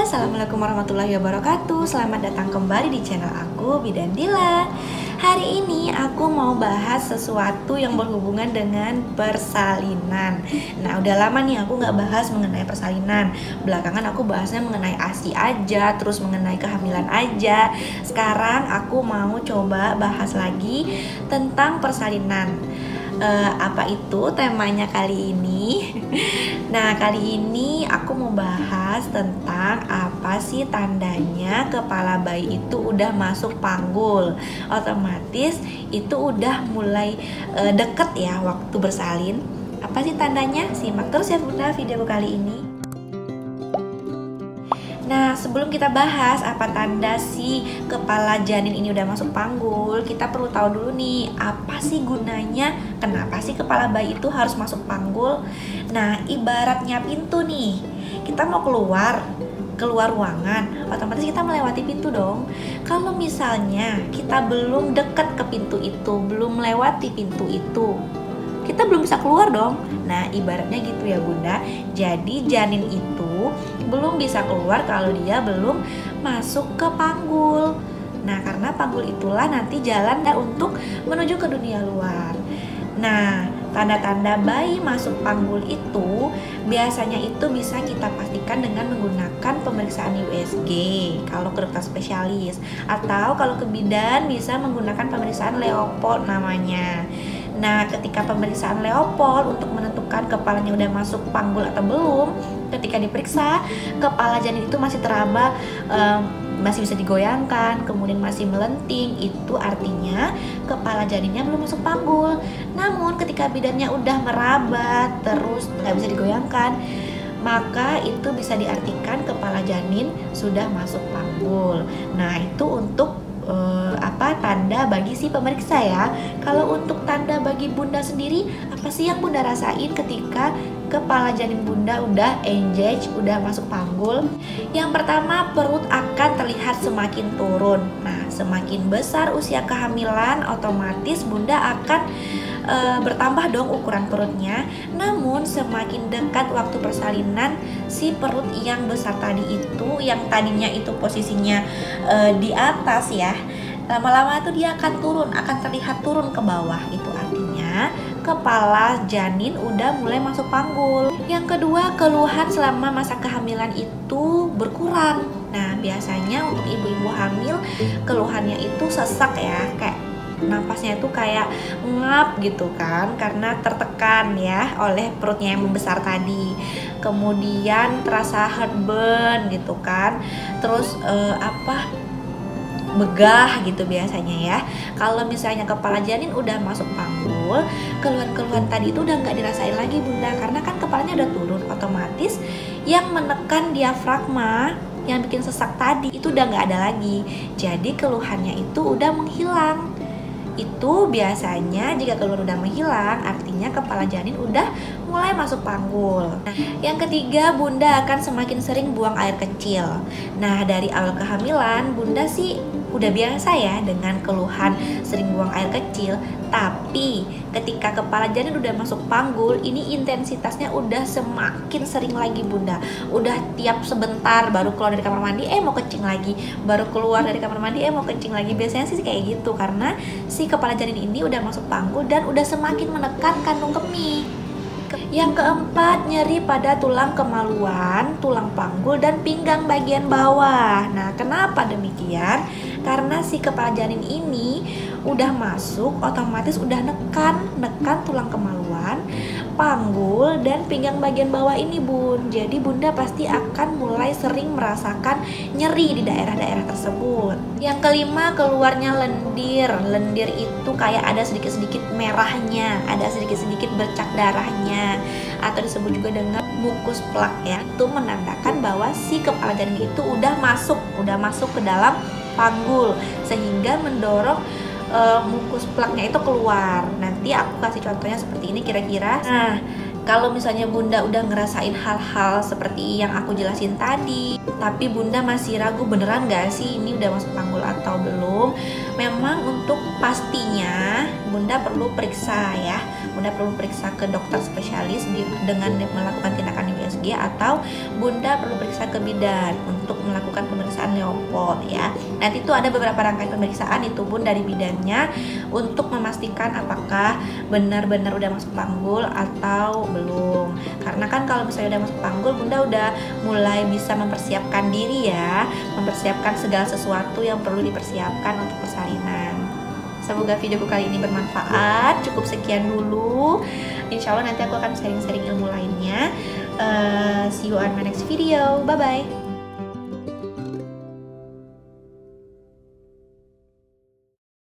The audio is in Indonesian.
Assalamualaikum warahmatullahi wabarakatuh. Selamat datang kembali di channel aku, Bidan Dila. Hari ini aku mau bahas sesuatu yang berhubungan dengan persalinan. Nah, udah lama nih aku nggak bahas mengenai persalinan. Belakangan aku bahasnya mengenai ASI aja, terus mengenai kehamilan aja. Sekarang aku mau coba bahas lagi tentang persalinan. Apa itu temanya kali ini? Nah, kali ini aku mau bahas tentang apa sih tandanya kepala bayi itu udah masuk panggul. Otomatis itu udah mulai deket ya waktu bersalin. Apa sih tandanya? Simak terus ya Bunda video kali ini. Nah, sebelum kita bahas apa tanda si kepala janin ini udah masuk panggul, kita perlu tahu dulu nih, apa sih gunanya, kenapa sih kepala bayi itu harus masuk panggul. Nah, ibaratnya pintu nih, kita mau keluar ruangan, otomatis kita melewati pintu dong. Kalau misalnya kita belum dekat ke pintu itu, belum melewati pintu itu, kita belum bisa keluar dong. Nah, ibaratnya gitu ya Bunda. Jadi janin itu belum bisa keluar kalau dia belum masuk ke panggul. Nah, karena panggul itulah nanti jalan untuk menuju ke dunia luar. Nah, tanda-tanda bayi masuk panggul itu biasanya itu bisa kita pastikan dengan menggunakan pemeriksaan USG kalau ke dokter spesialis, atau kalau ke bidan bisa menggunakan pemeriksaan Leopold namanya. Nah, ketika pemeriksaan Leopold untuk menentukan kepalanya udah masuk panggul atau belum, ketika diperiksa kepala janin itu masih teraba, masih bisa digoyangkan, kemudian masih melenting, itu artinya kepala janinnya belum masuk panggul. Namun ketika bidannya udah meraba terus nggak bisa digoyangkan, maka itu bisa diartikan kepala janin sudah masuk panggul. Nah, itu untuk tanda bagi si pemeriksa ya. Kalau untuk tanda bagi Bunda sendiri, apa sih yang Bunda rasain ketika kepala janin Bunda udah engage, udah masuk panggul? Yang pertama, perut akan terlihat semakin turun. Nah, semakin besar usia kehamilan, otomatis Bunda akan bertambah dong ukuran perutnya. Namun semakin dekat waktu persalinan, si perut yang besar tadi itu, yang tadinya itu posisinya di atas ya, lama-lama tuh dia akan turun, akan terlihat turun ke bawah. Itu artinya kepala janin udah mulai masuk panggul. Yang kedua, keluhan selama masa kehamilan itu berkurang. Nah, biasanya untuk ibu-ibu hamil keluhannya itu sesak ya, kayak napasnya itu kayak ngap gitu kan, karena tertekan ya oleh perutnya yang membesar tadi. Kemudian terasa heartburn gitu kan, terus begah gitu biasanya ya. Kalau misalnya kepala janin udah masuk panggul, keluhan-keluhan tadi itu udah nggak dirasain lagi Bunda, karena kan kepalanya udah turun, otomatis yang menekan diafragma yang bikin sesak tadi itu udah nggak ada lagi. Jadi keluhannya itu udah menghilang. Itu biasanya jika keluhan udah menghilang, artinya kepala janin udah mulai masuk panggul. Nah, yang ketiga, Bunda akan semakin sering buang air kecil. Nah, dari awal kehamilan Bunda sih udah biasa ya dengan keluhan sering buang air kecil, tapi ketika kepala janin udah masuk panggul, ini intensitasnya udah semakin sering lagi Bunda. Udah tiap sebentar baru keluar dari kamar mandi mau kencing lagi, baru keluar dari kamar mandi mau kencing lagi. Biasanya sih kayak gitu, karena si kepala janin ini udah masuk panggul dan udah semakin menekan kandung kemih. Yang keempat, nyeri pada tulang kemaluan, tulang panggul, dan pinggang bagian bawah. Nah, kenapa demikian? Karena si kepala janin ini udah masuk, otomatis udah nekan tulang kemaluan, panggul, dan pinggang bagian bawah ini Bun. Jadi Bunda pasti akan mulai sering merasakan nyeri di daerah-daerah tersebut. Yang kelima, keluarnya lendir. Lendir itu kayak ada sedikit-sedikit merahnya, ada sedikit-sedikit bercak darahnya, atau disebut juga dengan mukus plak ya. Itu menandakan bahwa si kepala janin itu udah masuk ke dalam panggul, sehingga mendorong mukus plaknya itu keluar. Nanti aku kasih contohnya seperti ini kira-kira. Nah, kalau misalnya Bunda udah ngerasain hal-hal seperti yang aku jelasin tadi, tapi Bunda masih ragu beneran gak sih ini udah masuk panggul atau belum, memang untuk pastinya Bunda perlu periksa ya. Bunda perlu periksa ke dokter spesialis dengan melakukan tindakan USG lagi atau Bunda perlu periksa ke bidan untuk melakukan pemeriksaan Leopold ya. Nanti itu ada beberapa rangkaian pemeriksaan itu Bun dari bidannya untuk memastikan apakah benar-benar udah masuk panggul atau belum. Karena kan kalau misalnya udah masuk panggul, Bunda udah mulai bisa mempersiapkan diri ya, mempersiapkan segala sesuatu yang perlu dipersiapkan untuk persalinan. Semoga videoku kali ini bermanfaat. Cukup sekian dulu. Insya Allah nanti aku akan sharing-sharing ilmu lainnya. See you on my next video. Bye bye.